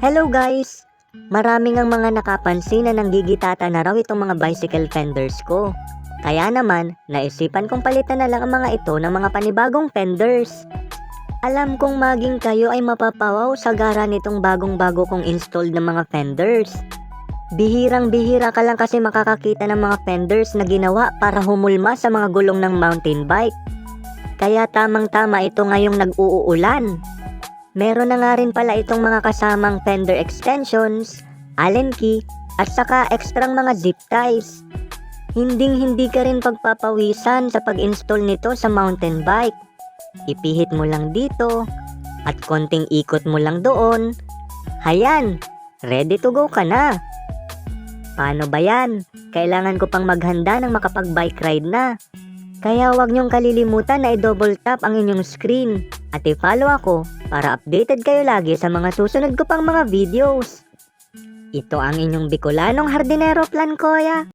Hello guys! Maraming ang mga nakapansin na nanggigitata na raw itong mga bicycle fenders ko. Kaya naman, naisipan kong palitan na lang ang mga ito ng mga panibagong fenders. Alam kong maging kayo ay mapapawaw sa gara nitong bagong-bago kong installed na mga fenders. Bihirang-bihira ka lang kasi makakakita ng mga fenders na ginawa para humulma sa mga gulong ng mountain bike. Kaya tamang-tama ito ngayong nag-uulan. Meron na nga rin pala itong mga kasamang fender extensions, Allen key, at saka ekstrang mga zip ties. Hinding-hindi ka rin pagpapawisan sa pag-install nito sa mountain bike. Ipihit mo lang dito, at konting ikot mo lang doon. Hayan, ready to go ka na. Paano ba yan? Kailangan ko pang maghanda ng makapag-bike ride na. Kaya huwag niyong kalilimutan na i-double tap ang inyong screen at i-follow ako para updated kayo lagi sa mga susunod ko pang mga videos. Ito ang inyong Bicolanong Hardinero Plan, Kuya.